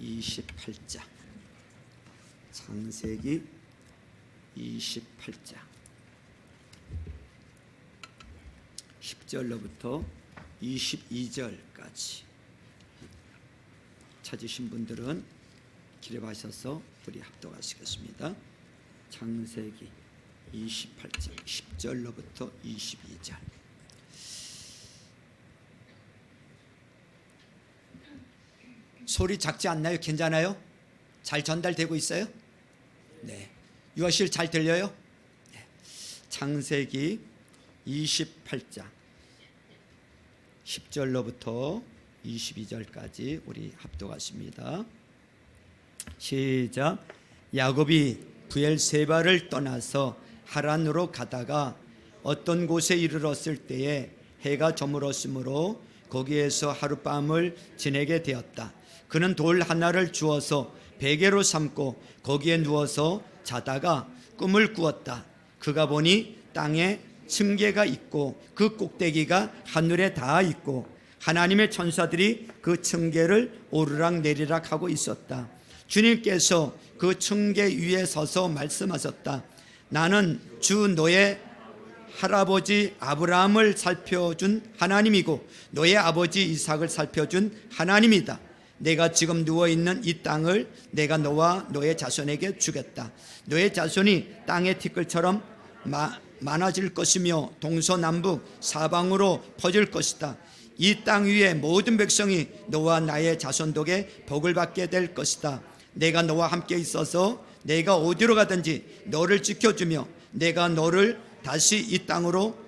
28장, 창세기 28장 10절로부터 22절까지 찾으신 분들은 기립하셔서 우리 합독하시겠습니다. 창세기 28장 10절로부터 22절. 소리 작지 않나요? 괜찮아요? 잘 전달되고 있어요? 네. 유아실 잘 들려요? 네. 창세기 28장 10절로부터 22절까지 우리 합독하십니다. 시작. 야곱이 브엘세바를 떠나서 하란으로 가다가 어떤 곳에 이르렀을 때에 해가 저물었으므로 거기에서 하룻밤을 지내게 되었다. 그는 돌 하나를 주어서 베개로 삼고 거기에 누워서 자다가 꿈을 꾸었다. 그가 보니 땅에 층계가 있고 그 꼭대기가 하늘에 닿아 있고 하나님의 천사들이 그 층계를 오르락 내리락 하고 있었다. 주님께서 그 층계 위에 서서 말씀하셨다. 나는 주 너의 할아버지 아브라함을 살펴준 하나님이고 너의 아버지 이삭을 살펴준 하나님이다. 내가 지금 누워있는 이 땅을 내가 너와 너의 자손에게 주겠다. 너의 자손이 땅의 티끌처럼 많아질 것이며 동서남북 사방으로 퍼질 것이다. 이 땅 위에 모든 백성이 너와 나의 자손 덕에 복을 받게 될 것이다. 내가 너와 함께 있어서 내가 어디로 가든지 너를 지켜주며 내가 너를 다시 이 땅으로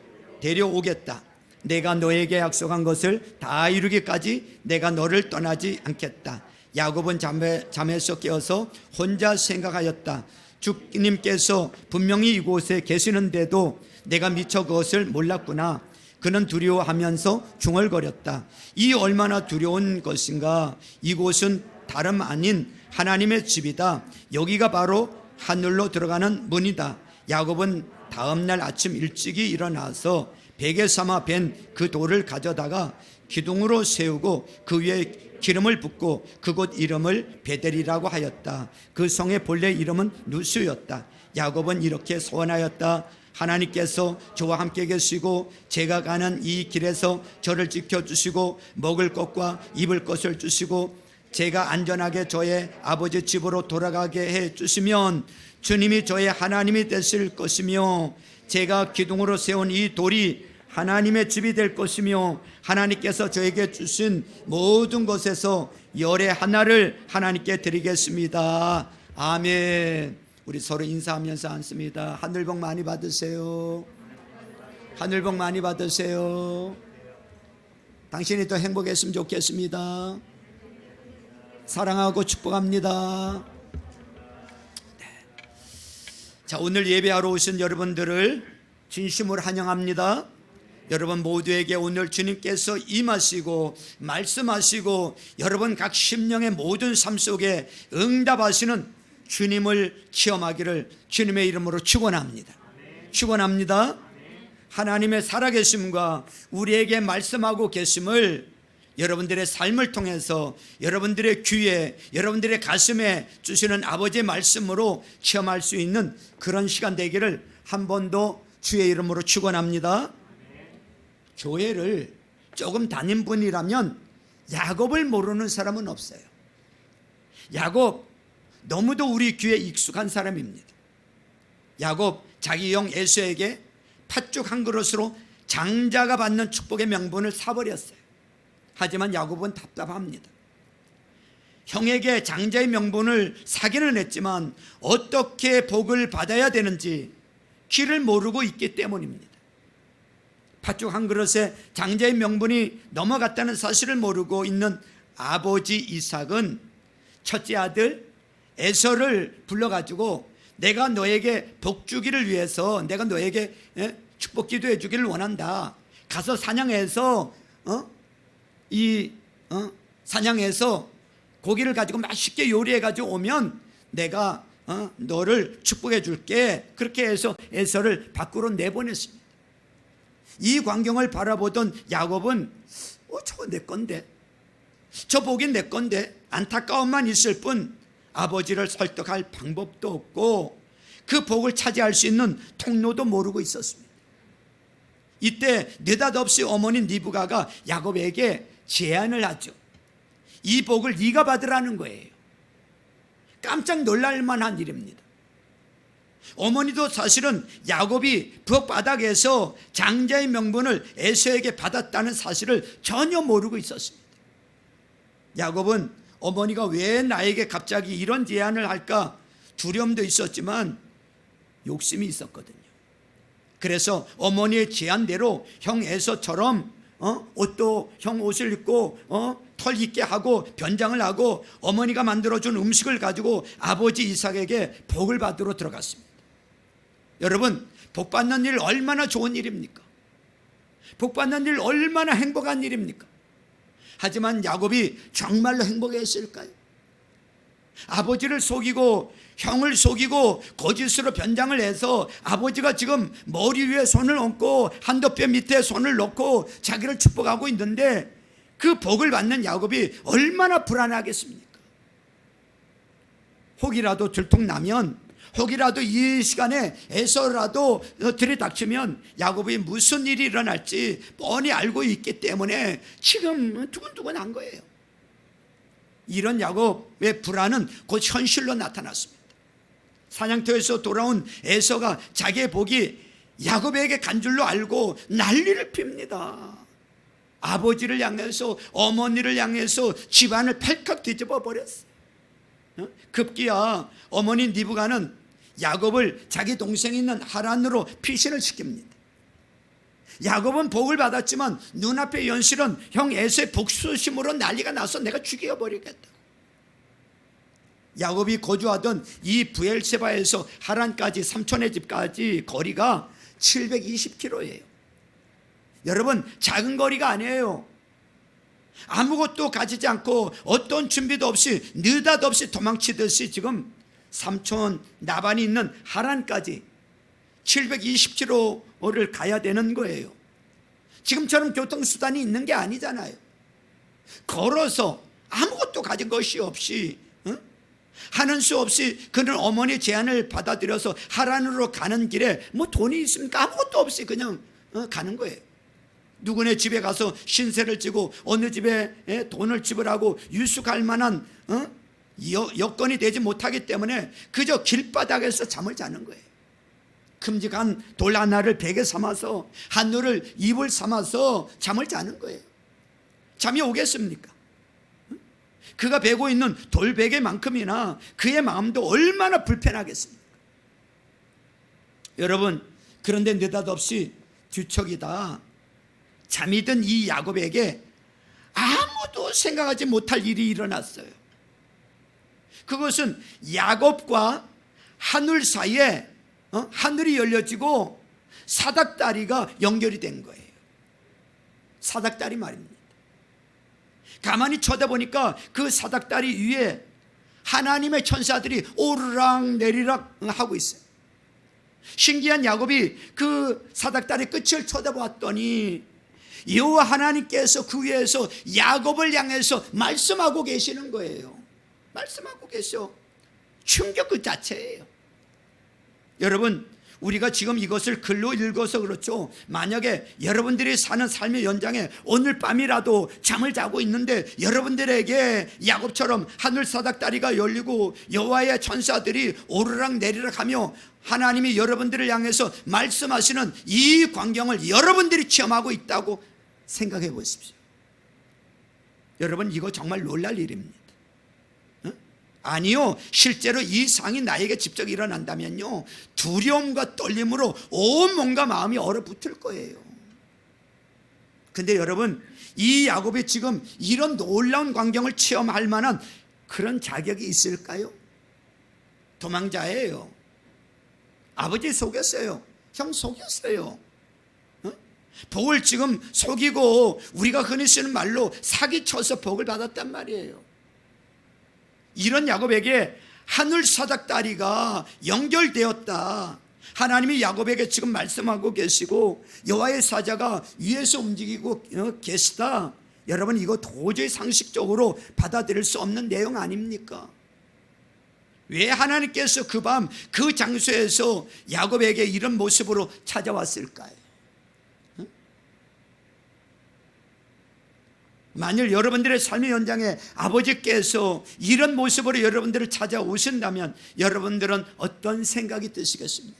데려오겠다. 내가 너에게 약속한 것을 다 이루기까지 내가 너를 떠나지 않겠다. 야곱은 잠에서 깨어서 혼자 생각하였다. 주님께서 분명히 이곳에 계시는데도 내가 미처 그것을 몰랐구나. 그는 두려워하면서 중얼거렸다. 이 얼마나 두려운 것인가. 이곳은 다름 아닌 하나님의 집이다. 여기가 바로 하늘로 들어가는 문이다. 야곱은 다음 날 아침 일찍이 일어나서 베개 삼아 벤 그 돌을 가져다가 기둥으로 세우고 그 위에 기름을 붓고 그곳 이름을 베델이라고 하였다. 그 성의 본래 이름은 누수였다. 야곱은 이렇게 소원하였다. 하나님께서 저와 함께 계시고 제가 가는 이 길에서 저를 지켜주시고 먹을 것과 입을 것을 주시고 제가 안전하게 저의 아버지 집으로 돌아가게 해주시면 주님이 저의 하나님이 되실 것이며 제가 기둥으로 세운 이 돌이 하나님의 집이 될 것이며 하나님께서 저에게 주신 모든 것에서 열의 하나를 하나님께 드리겠습니다. 아멘. 우리 서로 인사하면서 앉습니다. 하늘 복 많이 받으세요. 하늘 복 많이 받으세요. 당신이 더 행복했으면 좋겠습니다. 사랑하고 축복합니다. 네. 자, 오늘 예배하러 오신 여러분들을 진심으로 환영합니다. 여러분 모두에게 오늘 주님께서 임하시고 말씀하시고 여러분 각 심령의 모든 삶 속에 응답하시는 주님을 체험하기를 주님의 이름으로 축원합니다. 축원합니다. 하나님의 살아계심과 우리에게 말씀하고 계심을 여러분들의 삶을 통해서 여러분들의 귀에 여러분들의 가슴에 주시는 아버지의 말씀으로 체험할 수 있는 그런 시간 되기를 한 번 더 주의 이름으로 축원합니다. 교회를 조금 다닌 분이라면 야곱을 모르는 사람은 없어요. 야곱 너무도 우리 귀에 익숙한 사람입니다. 야곱 자기 형 에서에게 팥죽 한 그릇으로 장자가 받는 축복의 명분을 사버렸어요. 하지만 야곱은 답답합니다. 형에게 장자의 명분을 사기는 했지만 어떻게 복을 받아야 되는지 길을 모르고 있기 때문입니다. 팥죽 한 그릇에 장자의 명분이 넘어갔다는 사실을 모르고 있는 아버지 이삭은 첫째 아들 에서를 불러가지고 내가 너에게 복 주기를 위해서 내가 너에게 축복 기도해 주기를 원한다. 가서 사냥해서 사냥해서 고기를 가지고 맛있게 요리해 가지고 오면 내가 너를 축복해 줄게. 그렇게 해서 에서를 밖으로 내보냈습니다. 이 광경을 바라보던 야곱은 저거 내 건데 저 복이 내 건데 안타까움만 있을 뿐 아버지를 설득할 방법도 없고 그 복을 차지할 수 있는 통로도 모르고 있었습니다. 이때 느닷없이 어머니 리브가가 야곱에게 제안을 하죠. 이 복을 네가 받으라는 거예요. 깜짝 놀랄 만한 일입니다. 어머니도 사실은 야곱이 부엌 바닥에서 장자의 명분을 에서에게 받았다는 사실을 전혀 모르고 있었습니다. 야곱은 어머니가 왜 나에게 갑자기 이런 제안을 할까 두려움도 있었지만 욕심이 있었거든요. 그래서 어머니의 제안대로 형 에서처럼 옷도 형 옷을 입고 털 있게 하고 변장을 하고 어머니가 만들어준 음식을 가지고 아버지 이삭에게 복을 받으러 들어갔습니다. 여러분, 복 받는 일 얼마나 좋은 일입니까? 복 받는 일 얼마나 행복한 일입니까? 하지만 야곱이 정말로 행복했을까요? 아버지를 속이고 형을 속이고 거짓으로 변장을 해서 아버지가 지금 머리 위에 손을 얹고 한도뼈 밑에 손을 놓고 자기를 축복하고 있는데 그 복을 받는 야곱이 얼마나 불안하겠습니까? 혹이라도 들통나면, 혹이라도 이 시간에 에서라도 들이닥치면 야곱이 무슨 일이 일어날지 뻔히 알고 있기 때문에 지금 두근두근한 거예요. 이런 야곱의 불안은 곧 현실로 나타났습니다. 사냥터에서 돌아온 에서가 자기의 복이 야곱에게 간 줄로 알고 난리를 핍니다. 아버지를 향해서, 어머니를 향해서 집안을 펠칵 뒤집어 버렸어요. 급기야 어머니 리브가는 야곱을 자기 동생이 있는 하란으로 피신을 시킵니다. 야곱은 복을 받았지만 눈앞의 현실은 형 에서의 복수심으로 난리가 나서 내가 죽여버리겠다. 야곱이 거주하던 이 브엘세바에서 하란까지, 삼촌의 집까지 거리가 720km예요. 여러분, 작은 거리가 아니에요. 아무것도 가지지 않고 어떤 준비도 없이 느닷없이 도망치듯이 지금 삼촌 나반이 있는 하란까지 720km를 가야 되는 거예요. 지금처럼 교통수단이 있는 게 아니잖아요. 걸어서 아무것도 가진 것이 없이, 하는 수 없이 그는 어머니 제안을 받아들여서 하란으로 가는 길에 뭐 돈이 있습니까? 아무것도 없이 그냥 가는 거예요. 누구네 집에 가서 신세를 지고 어느 집에 돈을 지불하고 유숙할 만한 여건이 되지 못하기 때문에 그저 길바닥에서 잠을 자는 거예요. 큼직한 돌 하나를 베개 삼아서 한누를 이불 삼아서 잠을 자는 거예요. 잠이 오겠습니까? 그가 베고 있는 돌베개만큼이나 그의 마음도 얼마나 불편하겠습니까? 여러분, 그런데 느닷없이 뒤척이다 잠이 든 이 야곱에게 아무도 생각하지 못할 일이 일어났어요. 그것은 야곱과 하늘 사이에 하늘이 열려지고 사닥다리가 연결이 된 거예요. 사닥다리 말입니다. 가만히 쳐다보니까 그 사닥다리 위에 하나님의 천사들이 오르락 내리락 하고 있어요. 신기한 야곱이 그 사닥다리 끝을 쳐다보았더니 여호와 하나님께서 그 위에서 야곱을 향해서 말씀하고 계시는 거예요. 말씀하고 계셔. 충격 그 자체예요. 여러분, 우리가 지금 이것을 글로 읽어서 그렇죠. 만약에 여러분들이 사는 삶의 연장에 오늘 밤이라도 잠을 자고 있는데 여러분들에게 야곱처럼 하늘 사닥다리가 열리고 여호와의 천사들이 오르락 내리락 하며 하나님이 여러분들을 향해서 말씀하시는 이 광경을 여러분들이 체험하고 있다고 생각해 보십시오. 여러분, 이거 정말 놀랄 일입니다. 아니요, 실제로 이 상이 나에게 직접 일어난다면요, 두려움과 떨림으로 온몸과 마음이 얼어붙을 거예요. 근데 여러분, 이 야곱이 지금 이런 놀라운 광경을 체험할 만한 그런 자격이 있을까요? 도망자예요. 아버지 속였어요. 형 속였어요. 복을 지금 속이고 우리가 흔히 쓰는 말로 사기쳐서 복을 받았단 말이에요. 이런 야곱에게 하늘 사닥다리가 연결되었다. 하나님이 야곱에게 지금 말씀하고 계시고 여호와의 사자가 위에서 움직이고 계시다. 여러분 이거 도저히 상식적으로 받아들일 수 없는 내용 아닙니까? 왜 하나님께서 그 밤 그 장소에서 야곱에게 이런 모습으로 찾아왔을까요? 만일 여러분들의 삶의 현장에 아버지께서 이런 모습으로 여러분들을 찾아오신다면 여러분들은 어떤 생각이 드시겠습니까?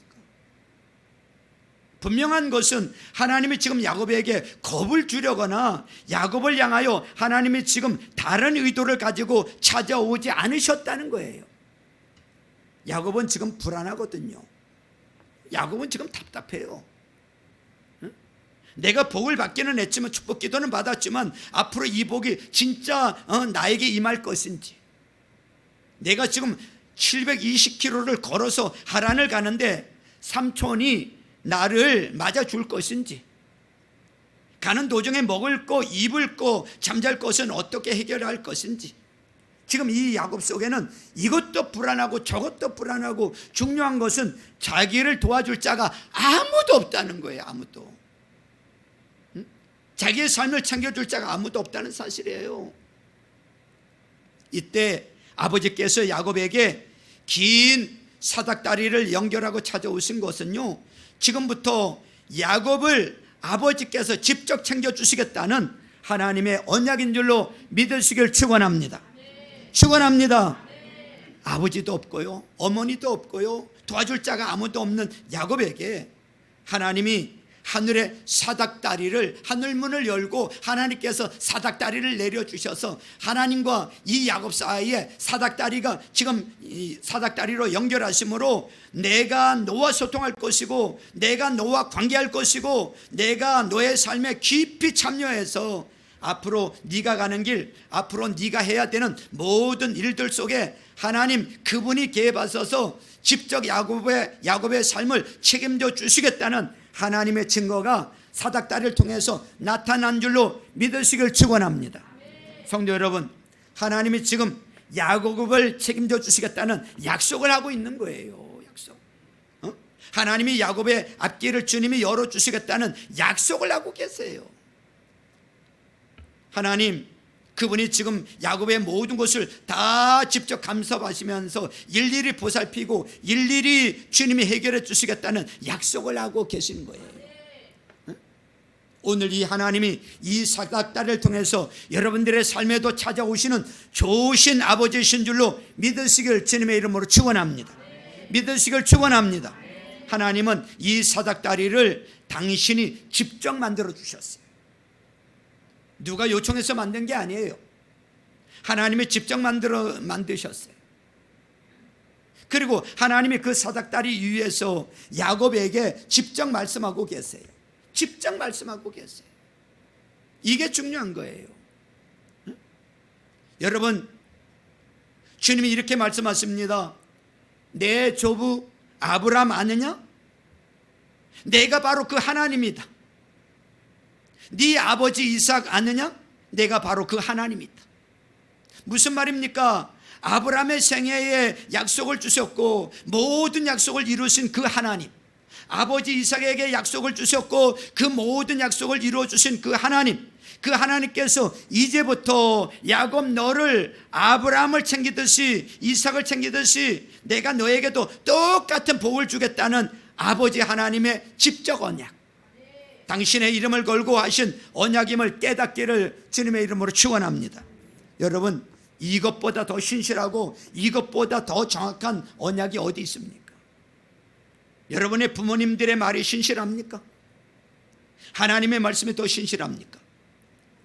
분명한 것은 하나님이 지금 야곱에게 겁을 주려거나 야곱을 향하여 하나님이 지금 다른 의도를 가지고 찾아오지 않으셨다는 거예요. 야곱은 지금 불안하거든요. 야곱은 지금 답답해요. 내가 복을 받기는 했지만, 축복 기도는 받았지만 앞으로 이 복이 진짜 나에게 임할 것인지, 내가 지금 720km를 걸어서 하란을 가는데 삼촌이 나를 맞아줄 것인지, 가는 도중에 먹을 거, 입을 거, 잠잘 것은 어떻게 해결할 것인지, 지금 이 야곱 속에는 이것도 불안하고 저것도 불안하고, 중요한 것은 자기를 도와줄 자가 아무도 없다는 거예요. 아무도. 자기의 삶을 챙겨줄 자가 아무도 없다는 사실이에요. 이때 아버지께서 야곱에게 긴 사닥다리를 연결하고 찾아오신 것은요, 지금부터 야곱을 아버지께서 직접 챙겨주시겠다는 하나님의 언약인 줄로 믿으시길 축원합니다. 축원합니다. 아버지도 없고요, 어머니도 없고요, 도와줄 자가 아무도 없는 야곱에게 하나님이 하늘의 사닥다리를, 하늘문을 열고 하나님께서 사닥다리를 내려주셔서 하나님과 이 야곱 사이에 사닥다리가 지금 이 사닥다리로 연결하심으로 내가 너와 소통할 것이고, 내가 너와 관계할 것이고, 내가 너의 삶에 깊이 참여해서 앞으로 네가 가는 길, 앞으로 네가 해야 되는 모든 일들 속에 하나님 그분이 개입하셔서 직접 야곱의 삶을 책임져 주시겠다는 하나님의 증거가 사닥다리를 통해서 나타난 줄로 믿으시길 축원합니다. 성도 여러분, 하나님이 지금 야곱을 책임져 주시겠다는 약속을 하고 있는 거예요. 약속. 하나님이 야곱의 앞길을 주님이 열어주시겠다는 약속을 하고 계세요. 하나님, 그분이 지금 야곱의 모든 것을 다 직접 감사하시면서 일일이 보살피고 일일이 주님이 해결해 주시겠다는 약속을 하고 계신 거예요. 오늘 이 하나님이 이 사닥다리를 통해서 여러분들의 삶에도 찾아오시는 좋으신 아버지이신 줄로 믿으시길 주님의 이름으로 축원합니다. 믿으시길 축원합니다. 하나님은 이 사닥다리를 당신이 직접 만들어 주셨어요. 누가 요청해서 만든 게 아니에요. 하나님이 직접 만드셨어요. 그리고 하나님이 그 사닥다리 위에서 야곱에게 직접 말씀하고 계세요. 직접 말씀하고 계세요. 이게 중요한 거예요. 여러분, 주님이 이렇게 말씀하십니다. 내 조부 아브라함 아느냐? 내가 바로 그 하나님이다. 네 아버지 이삭 아느냐? 내가 바로 그 하나님이다. 무슨 말입니까? 아브라함의 생애에 약속을 주셨고 모든 약속을 이루신 그 하나님, 아버지 이삭에게 약속을 주셨고 그 모든 약속을 이루어주신 그 하나님, 그 하나님께서 이제부터 야곱 너를 아브라함을 챙기듯이 이삭을 챙기듯이 내가 너에게도 똑같은 복을 주겠다는 아버지 하나님의 직접 언약, 당신의 이름을 걸고 하신 언약임을 깨닫기를 주님의 이름으로 축원합니다. 여러분, 이것보다 더 신실하고 이것보다 더 정확한 언약이 어디 있습니까? 여러분의 부모님들의 말이 신실합니까? 하나님의 말씀이 더 신실합니까?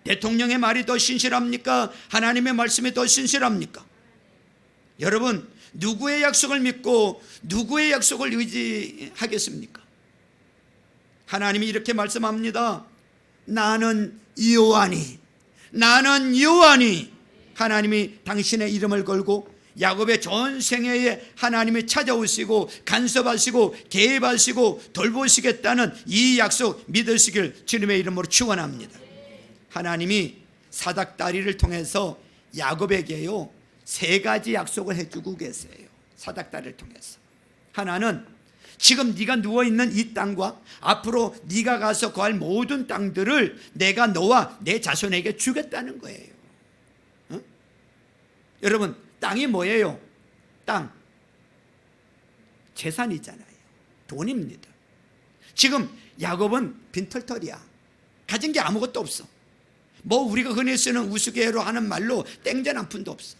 대통령의 말이 더 신실합니까? 하나님의 말씀이 더 신실합니까? 여러분, 누구의 약속을 믿고 누구의 약속을 의지하겠습니까? 하나님이 이렇게 말씀합니다. 나는 여호와니, 나는 여호와니. 하나님이 당신의 이름을 걸고 야곱의 전 생애에 하나님이 찾아오시고 간섭하시고 개입하시고 돌보시겠다는 이 약속 믿으시길 주님의 이름으로 축원합니다. 하나님이 사닥다리를 통해서 야곱에게요 3가지 약속을 해주고 계세요. 사닥다리를 통해서 하나는 지금 네가 누워있는 이 땅과 앞으로 네가 가서 거할 모든 땅들을 내가 너와 내 자손에게 주겠다는 거예요. 응? 여러분, 땅이 뭐예요? 땅, 재산이잖아요. 돈입니다. 지금 야곱은 빈털털이야. 가진 게 아무것도 없어. 뭐 우리가 흔히 쓰는 우스개로 하는 말로 땡전 한 푼도 없어.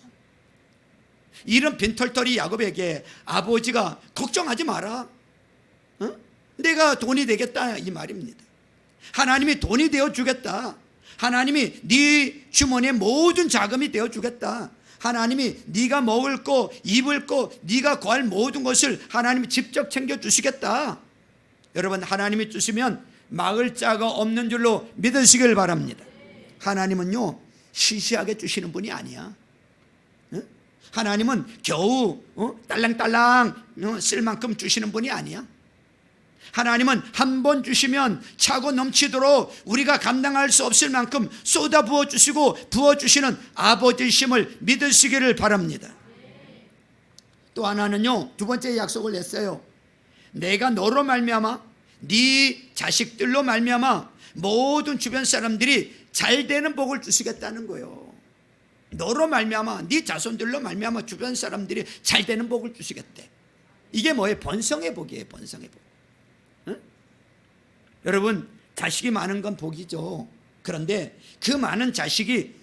이런 빈털털이 야곱에게 아버지가 걱정하지 마라, 어? 내가 돈이 되겠다, 이 말입니다. 하나님이 돈이 되어주겠다. 하나님이 네 주머니의 모든 자금이 되어주겠다. 하나님이 네가 먹을 거, 입을 거, 네가 구할 모든 것을 하나님이 직접 챙겨주시겠다. 여러분, 하나님이 주시면 막을 자가 없는 줄로 믿으시길 바랍니다. 하나님은요, 시시하게 주시는 분이 아니야. 하나님은 겨우 딸랑딸랑 쓸 만큼 주시는 분이 아니야. 하나님은 한 번 주시면 차고 넘치도록 우리가 감당할 수 없을 만큼 쏟아 부어주시고 부어주시는 아버지심을 믿으시기를 바랍니다. 또 하나는요, 두 번째 약속을 했어요. 내가 너로 말미암아 네 자식들로 말미암아 모든 주변 사람들이 잘 되는 복을 주시겠다는 거예요. 너로 말미암아 네 자손들로 말미암아 주변 사람들이 잘 되는 복을 주시겠대. 이게 뭐예요? 번성의 복이에요. 번성의 복. 응? 여러분, 자식이 많은 건 복이죠. 그런데 그 많은 자식이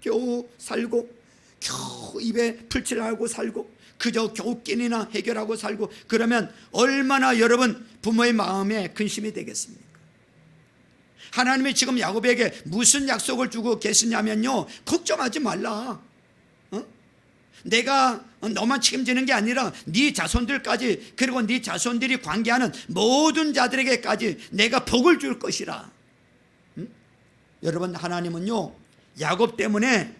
겨우 살고 겨우 입에 풀칠하고 살고 그저 겨우 끼니나 해결하고 살고 그러면 얼마나 여러분 부모의 마음에 근심이 되겠습니까? 하나님이 지금 야곱에게 무슨 약속을 주고 계시냐면요, 걱정하지 말라. 내가 너만 책임지는 게 아니라 네 자손들까지, 그리고 네 자손들이 관계하는 모든 자들에게까지 내가 복을 줄 것이라. 여러분, 하나님은요, 야곱 때문에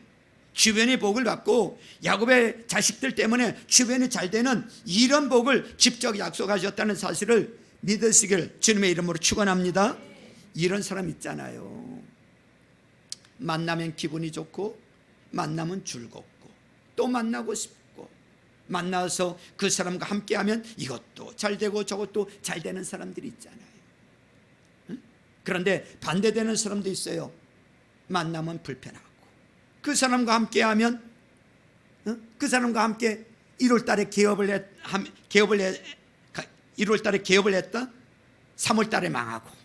주변이 복을 받고 야곱의 자식들 때문에 주변이 잘 되는 이런 복을 직접 약속하셨다는 사실을 믿으시길 주님의 이름으로 축원합니다. 이런 사람 있잖아요. 만나면 기분이 좋고 만나면 즐겁고 또 만나고 싶고 만나서 그 사람과 함께하면 이것도 잘 되고 저것도 잘 되는 사람들이 있잖아요. 그런데 반대되는 사람도 있어요. 만나면 불편하고 그 사람과 함께하면 그 사람과 함께 1월 달에 개업을 했다 3월 달에 망하고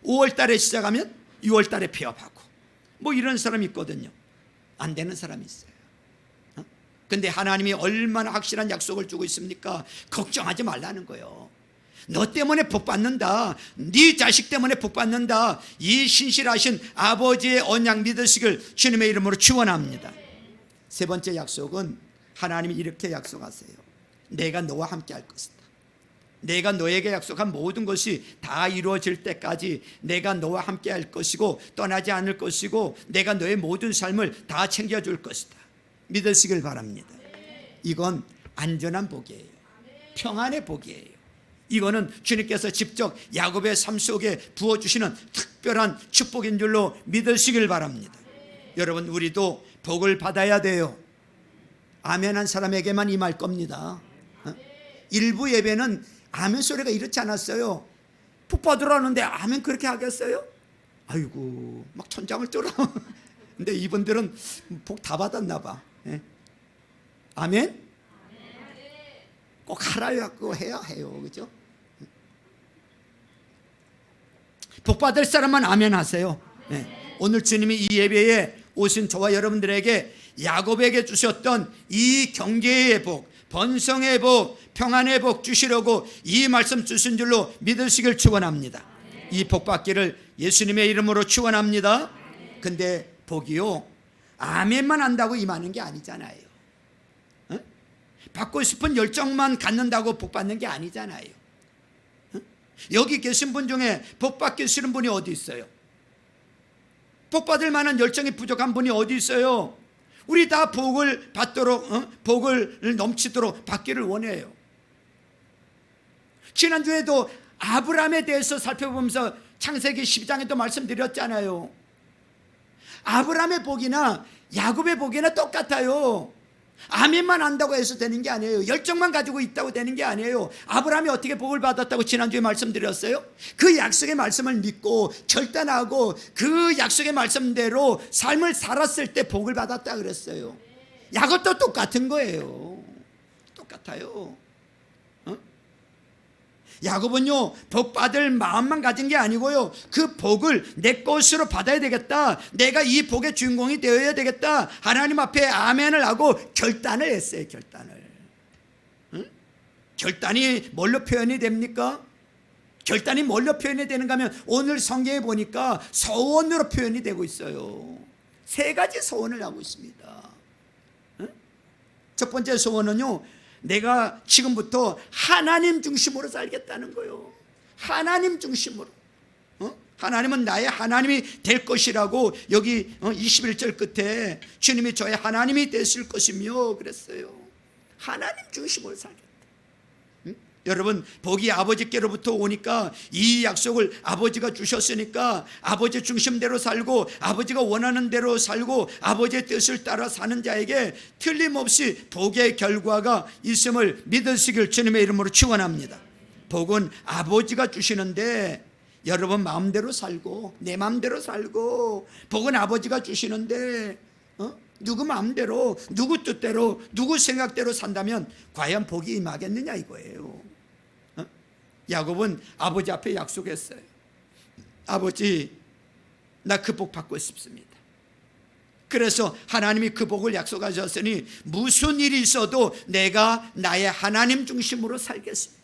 5월 달에 시작하면 6월 달에 폐업하고 뭐 이런 사람이 있거든요. 안 되는 사람이 있어요. 근데 하나님이 얼마나 확실한 약속을 주고 있습니까? 걱정하지 말라는 거예요. 너 때문에 복 받는다. 네 자식 때문에 복 받는다. 이 신실하신 아버지의 언약 믿으시길 주님의 이름으로 축원합니다. 세 번째 약속은 하나님이 이렇게 약속하세요. 내가 너와 함께 할 것이다. 내가 너에게 약속한 모든 것이 다 이루어질 때까지 내가 너와 함께 할 것이고 떠나지 않을 것이고 내가 너의 모든 삶을 다 챙겨줄 것이다. 믿으시길 바랍니다. 이건 안전한 복이에요. 평안의 복이에요. 이거는 주님께서 직접 야곱의 삶 속에 부어주시는 특별한 축복인 줄로 믿으시길 바랍니다. 여러분, 우리도 복을 받아야 돼요. 아멘한 사람에게만 임할 겁니다. 일부 예배는 아멘 소리가 이렇지 않았어요. 복 받으라는데 아멘 그렇게 하겠어요? 아이고, 막 천장을 뚫어. 근데 이분들은 복 다 받았나 봐. 아멘? 꼭 하라고 해야 해요. 그죠? 복 받을 사람만 아멘 하세요. 오늘 주님이 이 예배에 오신 저와 여러분들에게 야곱에게 주셨던 이 경계의 복, 번성의 복, 평안의 복 주시려고 이 말씀 주신 줄로 믿으시길 축원합니다. 이 복 받기를 예수님의 이름으로 축원합니다. 근데 복이요, 아멘만 한다고 임하는 게 아니잖아요. 받고 싶은 열정만 갖는다고 복 받는 게 아니잖아요. 여기 계신 분 중에 복 받기 싫은 분이 어디 있어요? 복 받을 만한 열정이 부족한 분이 어디 있어요? 우리 다 복을 받도록, 복을 넘치도록 받기를 원해요. 지난주에도 아브라함에 대해서 살펴보면서 창세기 12장에도 말씀드렸잖아요. 아브라함의 복이나 야곱의 복이나 똑같아요. 아멘만 한다고 해서 되는 게 아니에요. 열정만 가지고 있다고 되는 게 아니에요. 아브라함이 어떻게 복을 받았다고 지난주에 말씀드렸어요? 그 약속의 말씀을 믿고 결단하고 그 약속의 말씀대로 삶을 살았을 때 복을 받았다 그랬어요. 야곱도 똑같은 거예요. 똑같아요. 야곱은요, 복 받을 마음만 가진 게 아니고요, 그 복을 내 것으로 받아야 되겠다, 내가 이 복의 주인공이 되어야 되겠다, 하나님 앞에 아멘을 하고 결단을 했어요. 결단을. 결단이 뭘로 표현이 됩니까? 결단이 뭘로 표현이 되는가 하면 오늘 성경에 보니까 소원으로 표현이 되고 있어요. 세 가지 소원을 하고 있습니다. 첫 번째 소원은요, 내가 지금부터 하나님 중심으로 살겠다는 거예요. 하나님 중심으로. 하나님은 나의 하나님이 될 것이라고 여기 21절 끝에 주님이 저의 하나님이 되실 것이며 그랬어요. 하나님 중심으로 살겠다. 여러분, 복이 아버지께로부터 오니까 이 약속을 아버지가 주셨으니까 아버지 중심대로 살고 아버지가 원하는 대로 살고 아버지의 뜻을 따라 사는 자에게 틀림없이 복의 결과가 있음을 믿으시길 주님의 이름으로 축원합니다. 복은 아버지가 주시는데 여러분 마음대로 살고 내 마음대로 살고, 복은 아버지가 주시는데 누구 마음대로 누구 뜻대로 누구 생각대로 산다면 과연 복이 임하겠느냐 이거예요. 야곱은 아버지 앞에 약속했어요. 아버지, 나 그 복 받고 싶습니다. 그래서 하나님이 그 복을 약속하셨으니 무슨 일이 있어도 내가 나의 하나님 중심으로 살겠습니다.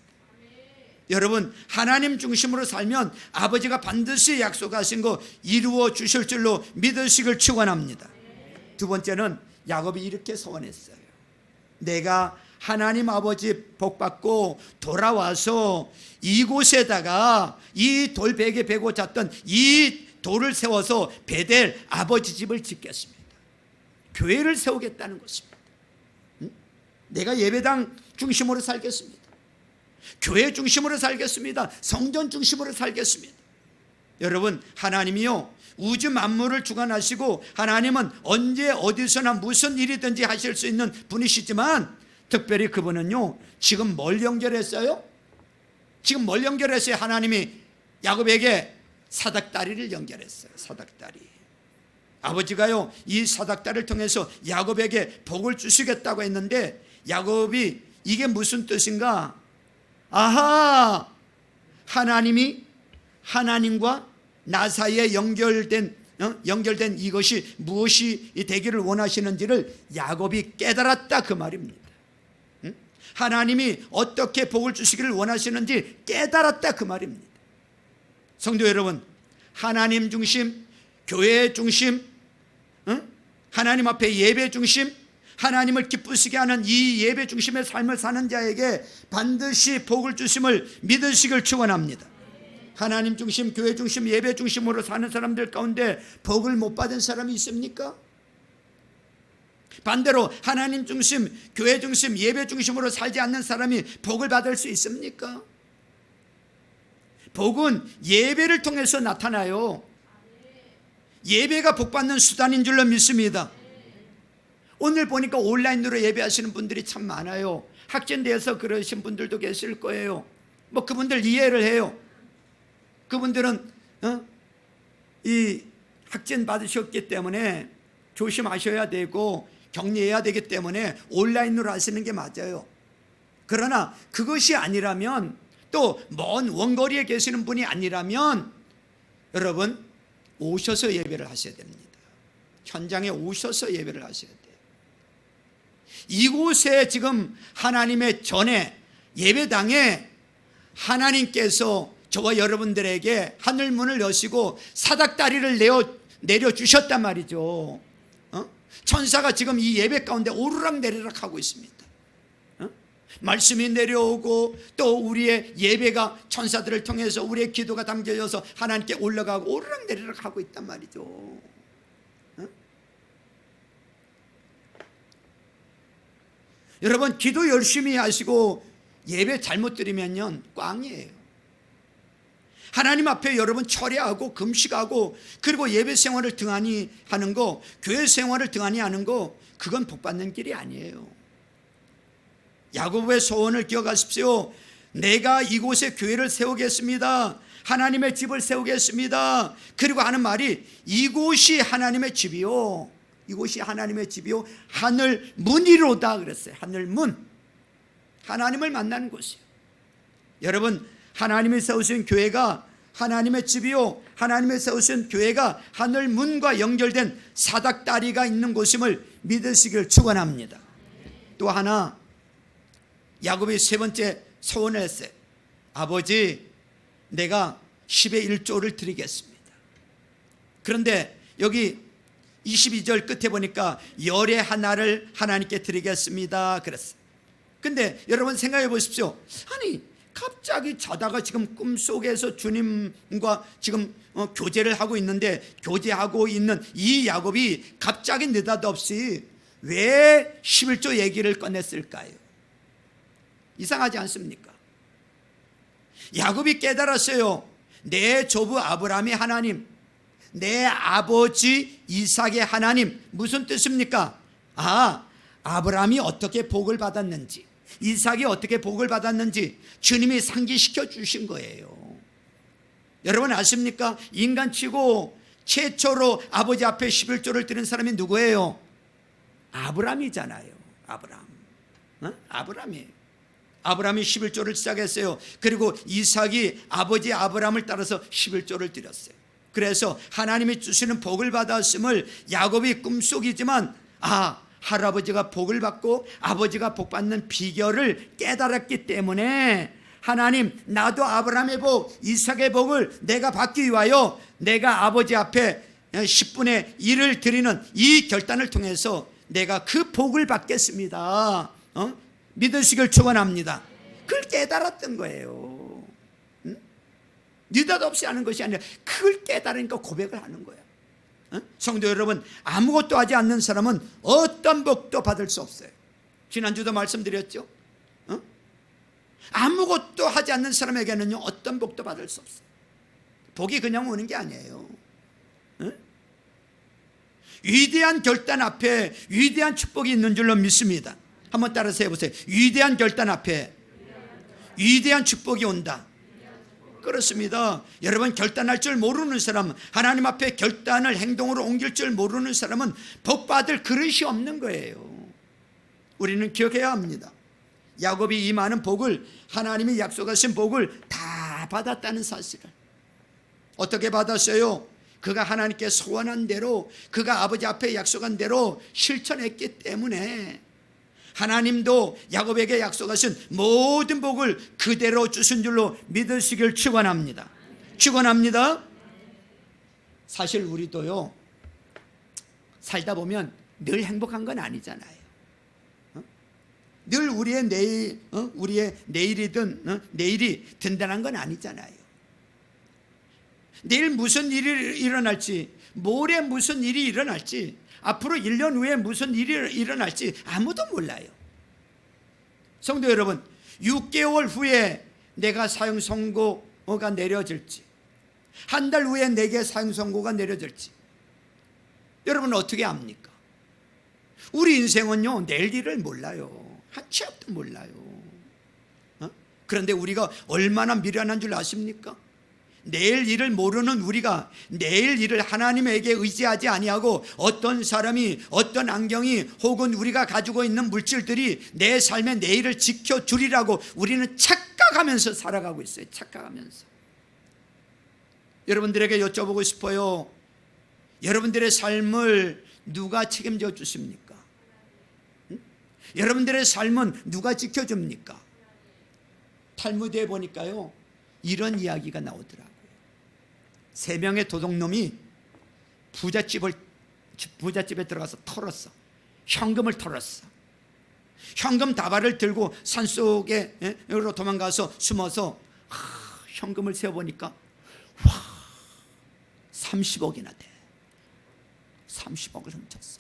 여러분, 하나님 중심으로 살면 아버지가 반드시 약속하신 거 이루어 주실 줄로 믿으시길 축원합니다. 두 번째는 야곱이 이렇게 소원했어요. 내가 하나님 아버지 복 받고 돌아와서 이곳에다가 이 돌베개 베고 잤던 이 돌을 세워서 베델 아버지 집을 짓겠습니다. 교회를 세우겠다는 것입니다. 내가 예배당 중심으로 살겠습니다. 교회 중심으로 살겠습니다. 성전 중심으로 살겠습니다. 여러분, 하나님이요, 우주 만물을 주관하시고 하나님은 언제 어디서나 무슨 일이든지 하실 수 있는 분이시지만 특별히 그분은요, 지금 뭘 연결했어요? 지금 뭘 연결했어요? 하나님이 야곱에게 사닥다리를 연결했어요. 사닥다리. 아버지가요, 이 사닥다리를 통해서 야곱에게 복을 주시겠다고 했는데 야곱이 이게 무슨 뜻인가? 아하, 하나님이 하나님과 나 사이에 연결된 이것이 무엇이 되기를 원하시는지를 야곱이 깨달았다 그 말입니다. 하나님이 어떻게 복을 주시기를 원하시는지 깨달았다 그 말입니다. 성도 여러분, 하나님 중심, 교회 중심, 하나님 앞에 예배 중심, 하나님을 기쁘시게 하는 이 예배 중심의 삶을 사는 자에게 반드시 복을 주심을 믿으시길 축원합니다. 하나님 중심, 교회 중심, 예배 중심으로 사는 사람들 가운데 복을 못 받은 사람이 있습니까? 반대로 하나님 중심, 교회 중심, 예배 중심으로 살지 않는 사람이 복을 받을 수 있습니까? 복은 예배를 통해서 나타나요. 예배가 복받는 수단인 줄로 믿습니다. 오늘 보니까 온라인으로 예배하시는 분들이 참 많아요. 학전돼서 그러신 분들도 계실 거예요. 뭐 그분들 이해를 해요. 그분들은 이 학전 받으셨기 때문에 조심하셔야 되고 격리해야 되기 때문에 온라인으로 하시는 게 맞아요. 그러나 그것이 아니라면, 또 먼 원거리에 계시는 분이 아니라면 여러분 오셔서 예배를 하셔야 됩니다. 현장에 오셔서 예배를 하셔야 돼요. 이곳에 지금 하나님의 전에 예배당에 하나님께서 저와 여러분들에게 하늘문을 여시고 사닥다리를 내려주셨단 말이죠. 천사가 지금 이 예배 가운데 오르락내리락 하고 있습니다. 말씀이 내려오고 또 우리의 예배가 천사들을 통해서 우리의 기도가 담겨져서 하나님께 올라가고 오르락내리락 하고 있단 말이죠. 여러분, 기도 열심히 하시고 예배 잘못 드리면요 꽝이에요. 하나님 앞에 여러분 철회하고 금식하고 그리고 예배 생활을 등한히 하는 거, 교회 생활을 등한히 하는 거, 그건 복받는 길이 아니에요. 야고보의 소원을 기억하십시오. 내가 이곳에 교회를 세우겠습니다. 하나님의 집을 세우겠습니다. 그리고 하는 말이 이곳이 하나님의 집이요, 이곳이 하나님의 집이요 하늘 문이로다 그랬어요. 하늘 문, 하나님을 만나는 곳이에요. 여러분, 하나님이 세우신 교회가 하나님의 집이요, 하나님이 세우신 교회가 하늘 문과 연결된 사닥다리가 있는 곳임을 믿으시길 축원합니다. 또 하나, 야곱이 세 번째 소원을 했어요. 아버지, 내가 10의 1조를 드리겠습니다. 그런데 여기 22절 끝에 보니까 열의 하나를 하나님께 드리겠습니다 그랬어요. 근데 여러분 생각해 보십시오. 아니, 갑자기 자다가 지금 꿈속에서 주님과 지금 교제를 하고 있는데, 교제하고 있는 이 야곱이 갑자기 느닷없이 왜 11조 얘기를 꺼냈을까요? 이상하지 않습니까? 야곱이 깨달았어요. 내 조부 아브라함의 하나님, 내 아버지 이삭의 하나님. 무슨 뜻입니까? 아브라함이 어떻게 복을 받았는지, 이삭이 어떻게 복을 받았는지 주님이 상기시켜 주신 거예요. 여러분 아십니까? 인간치고 최초로 아버지 앞에 11조를 드린 사람이 누구예요? 아브라함이잖아요. 아브라함이에요. 아브라함이 11조를 시작했어요. 그리고 이삭이 아버지 아브라함을 따라서 11조를 드렸어요. 그래서 하나님이 주시는 복을 받았음을 야곱이 꿈속이지만 할아버지가 복을 받고 아버지가 복 받는 비결을 깨달았기 때문에 하나님, 나도 아브라함의 복, 이삭의 복을 내가 받기 위하여 내가 아버지 앞에 10분의 1을 드리는 이 결단을 통해서 내가 그 복을 받겠습니다. 믿으시길 축원합니다. 그걸 깨달았던 거예요. 느닷없이 하는 것이 아니라 그걸 깨달으니까 고백을 하는 거예요. 성도 여러분, 아무것도 하지 않는 사람은 어떤 복도 받을 수 없어요. 지난주도 말씀드렸죠. 아무것도 하지 않는 사람에게는요, 어떤 복도 받을 수 없어요. 복이 그냥 오는 게 아니에요. 위대한 결단 앞에 위대한 축복이 있는 줄로 믿습니다. 한번 따라서 해보세요. 위대한 결단 앞에 위대한 축복이 온다. 그렇습니다. 여러분, 결단할 줄 모르는 사람, 하나님 앞에 결단을 행동으로 옮길 줄 모르는 사람은 복받을 그릇이 없는 거예요. 우리는 기억해야 합니다. 야곱이 이 많은 복을, 하나님이 약속하신 복을 다 받았다는 사실을. 어떻게 받았어요? 그가 하나님께 소원한 대로, 그가 아버지 앞에 약속한 대로 실천했기 때문에 하나님도 야곱에게 약속하신 모든 복을 그대로 주신 줄로 믿으시길 축원합니다. 축원합니다. 사실 우리도요, 살다 보면 늘 행복한 건 아니잖아요. 늘 우리의 내일이든 내일이 든든한 건 아니잖아요. 내일 무슨 일이 일어날지, 모레 무슨 일이 일어날지, 앞으로 1년 후에 무슨 일이 일어날지 아무도 몰라요. 성도 여러분, 6개월 후에 내가 사형 선고가 내려질지, 한 달 후에 내게 사형 선고가 내려질지 여러분 어떻게 압니까? 우리 인생은요, 내일 일을 몰라요. 한 치 앞도 몰라요. 그런데 우리가 얼마나 미련한 줄 아십니까? 내일 일을 모르는 우리가 내일 일을 하나님에게 의지하지 아니하고 어떤 사람이, 어떤 안경이, 혹은 우리가 가지고 있는 물질들이 내 삶의 내일을 지켜주리라고 우리는 착각하면서 살아가고 있어요. 착각하면서. 여러분들에게 여쭤보고 싶어요. 여러분들의 삶을 누가 책임져 주십니까? 여러분들의 삶은 누가 지켜줍니까? 탈무드에 보니까요, 이런 이야기가 나오더라고요. 3명의 도둑놈이 부잣집에 들어가서 털었어. 현금을 털었어. 현금 다발을 들고 산속으로 도망가서 숨어서 현금을 세어보니까 30억이나 돼. 30억을 훔쳤어.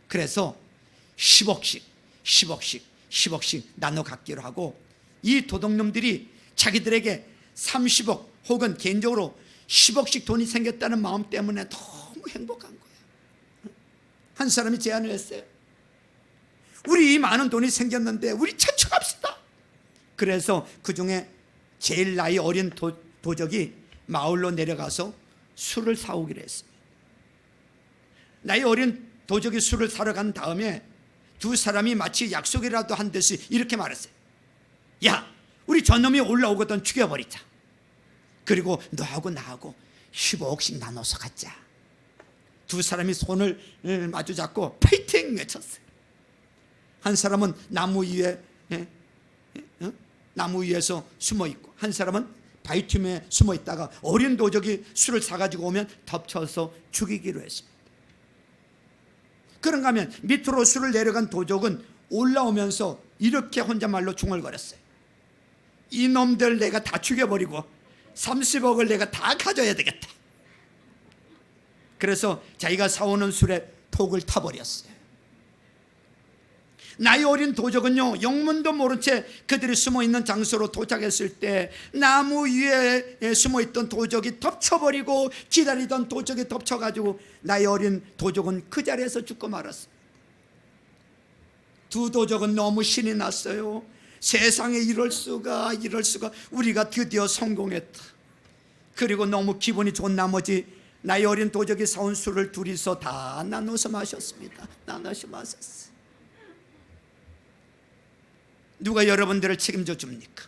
그래서 10억씩 나눠 갖기로 하고 이 도둑놈들이 자기들에게 30억 혹은 개인적으로 10억씩 돈이 생겼다는 마음 때문에 너무 행복한 거예요. 한 사람이 제안을 했어요. 우리 이 많은 돈이 생겼는데 우리 차축합시다. 그래서 그 중에 제일 나이 어린 도적이 마을로 내려가서 술을 사오기로 했습니다. 나이 어린 도적이 술을 사러 간 다음에 두 사람이 마치 약속이라도 한 듯이 이렇게 말했어요. 야, 우리 저놈이 올라오거든 죽여버리자. 그리고 너하고 나하고 15억씩 나눠서 갖자. 두 사람이 손을 마주 잡고 파이팅 외쳤어요. 한 사람은 나무 위에서 숨어 있고 한 사람은 바위 틈에 숨어 있다가 어린 도적이 술을 사가지고 오면 덮쳐서 죽이기로 했습니다. 그런가 하면 밑으로 술을 내려간 도적은 올라오면서 이렇게 혼잣말로 중얼거렸어요. 이놈들 내가 다 죽여버리고 30억을 내가 다 가져야 되겠다. 그래서 자기가 사오는 술에 톡을 타버렸어요. 나이 어린 도적은요, 영문도 모른 채 그들이 숨어있는 장소로 도착했을 때 나무 위에 숨어있던 도적이 덮쳐버리고 기다리던 도적이 덮쳐가지고 나이 어린 도적은 그 자리에서 죽고 말았어요. 두 도적은 너무 신이 났어요. 세상에 이럴 수가 우리가 드디어 성공했다. 그리고 너무 기분이 좋은 나머지 나이 어린 도적이 사온 술을 둘이서 다 나눠서 마셨습니다. 나눠서 마셨어요. 누가 여러분들을 책임져 줍니까?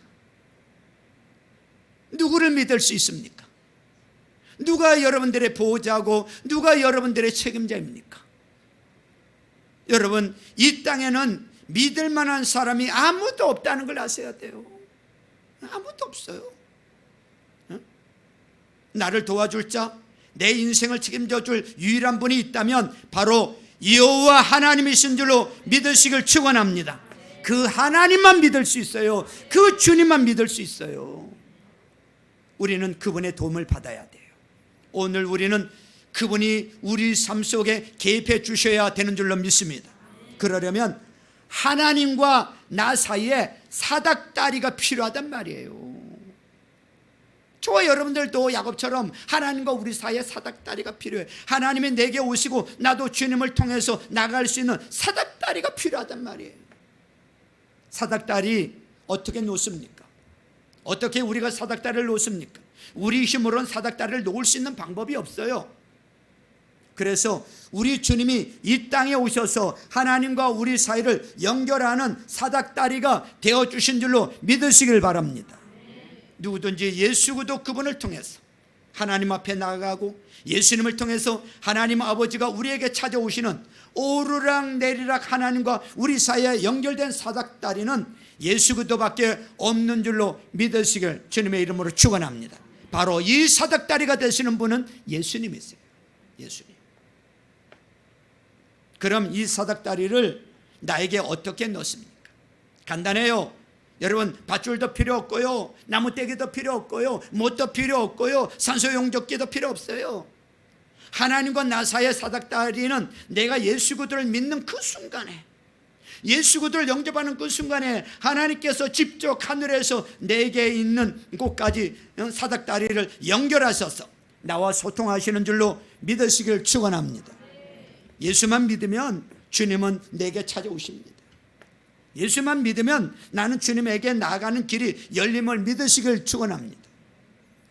누구를 믿을 수 있습니까? 누가 여러분들의 보호자고 누가 여러분들의 책임자입니까? 여러분, 이 땅에는 믿을 만한 사람이 아무도 없다는 걸 아셔야 돼요. 아무도 없어요. 나를 도와줄 자, 내 인생을 책임져 줄 유일한 분이 있다면 바로 여호와 하나님이신 줄로 믿으시길 축원합니다. 그 하나님만 믿을 수 있어요. 그 주님만 믿을 수 있어요. 우리는 그분의 도움을 받아야 돼요. 오늘 우리는 그분이 우리 삶 속에 개입해 주셔야 되는 줄로 믿습니다. 그러려면 하나님과 나 사이에 사닥다리가 필요하단 말이에요. 저와 여러분들도 야곱처럼 하나님과 우리 사이에 사닥다리가 필요해요. 하나님이 내게 오시고 나도 주님을 통해서 나갈 수 있는 사닥다리가 필요하단 말이에요. 사닥다리 어떻게 놓습니까? 어떻게 우리가 사닥다리를 놓습니까? 우리 힘으로는 사닥다리를 놓을 수 있는 방법이 없어요. 그래서 우리 주님이 이 땅에 오셔서 하나님과 우리 사이를 연결하는 사닥다리가 되어주신 줄로 믿으시길 바랍니다. 누구든지 예수 그리스도 그분을 통해서 하나님 앞에 나아가고 예수님을 통해서 하나님 아버지가 우리에게 찾아오시는 오르락 내리락 하나님과 우리 사이에 연결된 사닥다리는 예수 그리스도밖에 없는 줄로 믿으시길 주님의 이름으로 축원합니다. 바로 이 사닥다리가 되시는 분은 예수님이세요. 예수님. 그럼 이 사닥다리를 나에게 어떻게 넣습니까? 간단해요. 여러분, 밧줄도 필요 없고요, 나무떼기도 필요 없고요, 못도 필요 없고요, 산소용접기도 필요 없어요. 하나님과 나 사이의 사닥다리는 내가 예수 그리스도를 믿는 그 순간에, 예수 그리스도를 영접하는 그 순간에 하나님께서 직접 하늘에서 내게 있는 곳까지 사닥다리를 연결하셔서 나와 소통하시는 줄로 믿으시길 축원합니다. 예수만 믿으면 주님은 내게 찾아오십니다. 예수만 믿으면 나는 주님에게 나아가는 길이 열림을 믿으시길 축원합니다.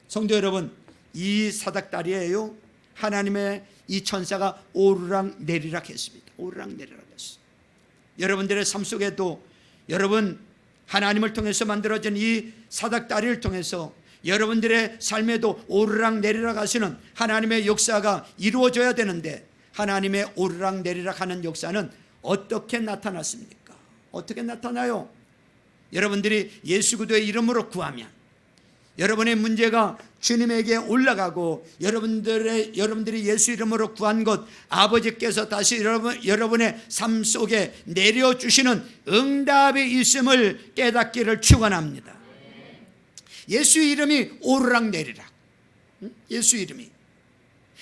성도 여러분, 이 사닥다리에요, 하나님의 이 천사가 오르락 내리락 했습니다. 오르락 내리락 했어요. 여러분들의 삶 속에도 여러분 하나님을 통해서 만들어진 이 사닥다리를 통해서 여러분들의 삶에도 오르락 내리락 하시는 하나님의 역사가 이루어져야 되는데, 하나님의 오르락 내리락 하는 역사는 어떻게 나타났습니까? 어떻게 나타나요? 여러분들이 예수 그리스도의 이름으로 구하면 여러분의 문제가 주님에게 올라가고 여러분들이 예수 이름으로 구한 것 아버지께서 다시 여러분의 삶 속에 내려주시는 응답이 있음을 깨닫기를 축원합니다. 예수 이름이 오르락 내리락. 예수 이름이,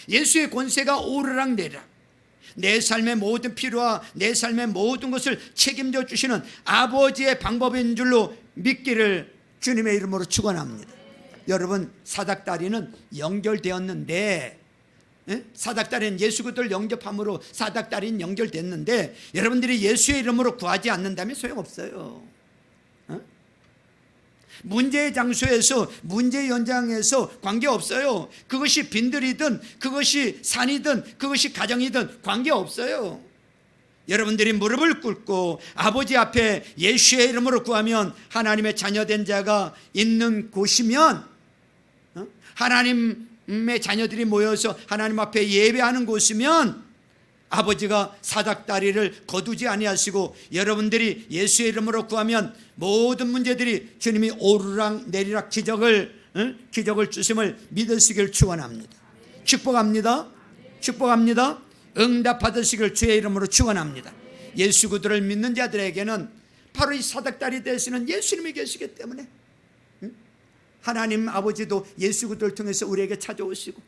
예수의 권세가 오르락 내리락. 내 삶의 모든 필요와 내 삶의 모든 것을 책임져 주시는 아버지의 방법인 줄로 믿기를 주님의 이름으로 축원합니다. 여러분, 사닥다리는 연결되었는데, 사닥다리는 예수 그리스도를 영접함으로 사닥다리는 연결됐는데, 여러분들이 예수의 이름으로 구하지 않는다면 소용없어요. 문제의 장소에서, 문제의 현장에서 관계없어요. 그것이 빈들이든 그것이 산이든 그것이 가정이든 관계없어요. 여러분들이 무릎을 꿇고 아버지 앞에 예수의 이름으로 구하면, 하나님의 자녀된 자가 있는 곳이면, 하나님의 자녀들이 모여서 하나님 앞에 예배하는 곳이면 아버지가 사닥다리를 거두지 아니하시고, 여러분들이 예수의 이름으로 구하면 모든 문제들이 주님이 오르락 내리락 기적을 주심을 믿으시길 축원합니다. 축복합니다. 축복합니다. 응답 받으시길 주의 이름으로 축원합니다. 예수 그리스도를 믿는 자들에게는 바로 이 사닥다리 되시는 예수님이 계시기 때문에, 하나님 아버지도 예수 그리스도를 통해서 우리에게 찾아오시고,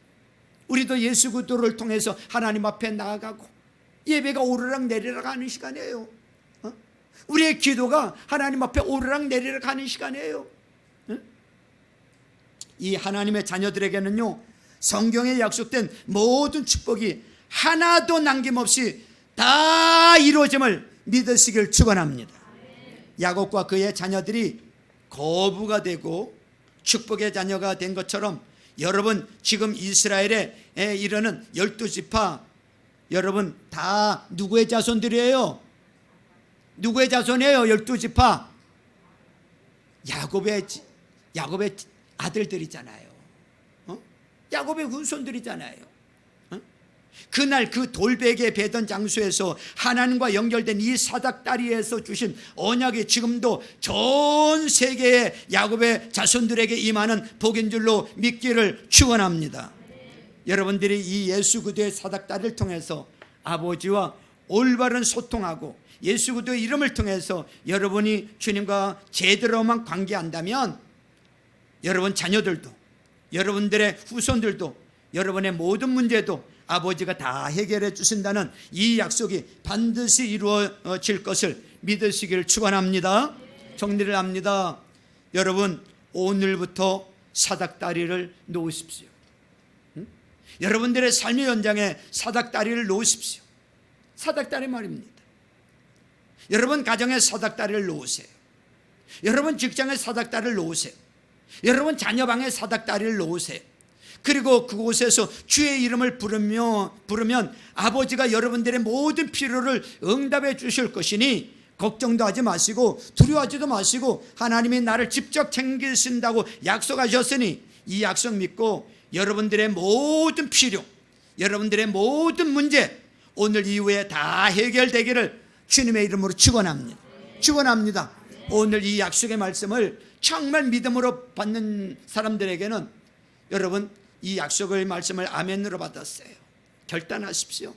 우리도 예수 그리스도를 통해서 하나님 앞에 나아가고, 예배가 오르락 내리락 하는 시간이에요. 우리의 기도가 하나님 앞에 오르락 내리락 하는 시간이에요. 이 하나님의 자녀들에게는요, 성경에 약속된 모든 축복이 하나도 남김없이 다 이루어짐을 믿으시길 축원합니다. 야곱과 그의 자녀들이 거부가 되고 축복의 자녀가 된 것처럼, 여러분 지금 이스라엘에 이르는 12지파, 여러분 다 누구의 자손들이에요? 누구의 자손이에요? 12지파 야곱의 아들들이잖아요. 야곱의 후손들이잖아요. 그날 그 돌베개 베던 장소에서 하나님과 연결된 이 사닥다리에서 주신 언약이 지금도 전 세계의 야곱의 자손들에게 임하는 복인 줄로 믿기를 축원합니다. 여러분들이 이 예수 그리스도의 사닥다리를 통해서 아버지와 올바른 소통하고, 예수 그리스도의 이름을 통해서 여러분이 주님과 제대로만 관계한다면, 여러분 자녀들도, 여러분들의 후손들도, 여러분의 모든 문제도 아버지가 다 해결해 주신다는 이 약속이 반드시 이루어질 것을 믿으시길 축원합니다. 정리를 합니다. 여러분, 오늘부터 사닥다리를 놓으십시오. 여러분들의 삶의 현장에 사닥다리를 놓으십시오. 사닥다리 말입니다. 여러분 가정에 사닥다리를 놓으세요. 여러분 직장에 사닥다리를 놓으세요. 여러분 자녀방에 사닥다리를 놓으세요. 그리고 그곳에서 주의 이름을 부르면 아버지가 여러분들의 모든 필요를 응답해 주실 것이니, 걱정도 하지 마시고 두려워하지도 마시고, 하나님이 나를 직접 챙기신다고 약속하셨으니 이 약속 믿고 여러분들의 모든 필요, 여러분들의 모든 문제 오늘 이후에 다 해결되기를 주님의 이름으로 축원합니다. 축원합니다. 오늘 이 약속의 말씀을 정말 믿음으로 받는 사람들에게는, 여러분 이 약속의 말씀을 아멘으로 받았어요. 결단하십시오.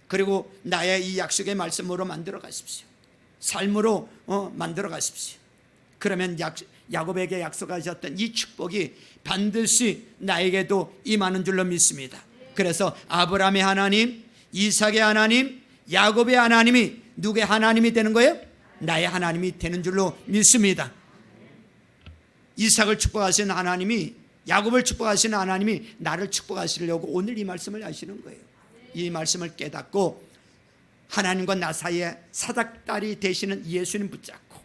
그리고 나의 이 약속의 말씀으로 만들어 가십시오. 삶으로 만들어 가십시오. 그러면 야곱에게 약속하셨던 이 축복이 반드시 나에게도 임하는 줄로 믿습니다. 그래서 아브라함의 하나님, 이삭의 하나님, 야곱의 하나님이 누구의 하나님이 되는 거예요? 나의 하나님이 되는 줄로 믿습니다. 이삭을 축복하시는 하나님이, 야곱을 축복하시는 하나님이 나를 축복하시려고 오늘 이 말씀을 하시는 거예요. 이 말씀을 깨닫고 하나님과 나 사이에 사닥다리 되시는 예수님 붙잡고,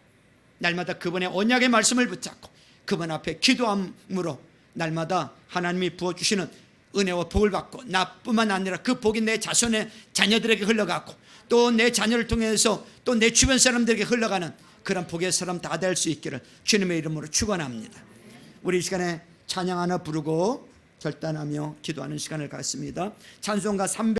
날마다 그분의 언약의 말씀을 붙잡고 그분 앞에 기도함으로 날마다 하나님이 부어주시는 은혜와 복을 받고, 나뿐만 아니라 그 복이 내 자손의 자녀들에게 흘러가고, 또 내 자녀를 통해서 또 내 주변 사람들에게 흘러가는 그런 복의 사람 다 될 수 있기를 주님의 이름으로 축원합니다. 우리 이 시간에 찬양 하나 부르고 결단하며 기도하는 시간을 갖습니다. 찬송가 300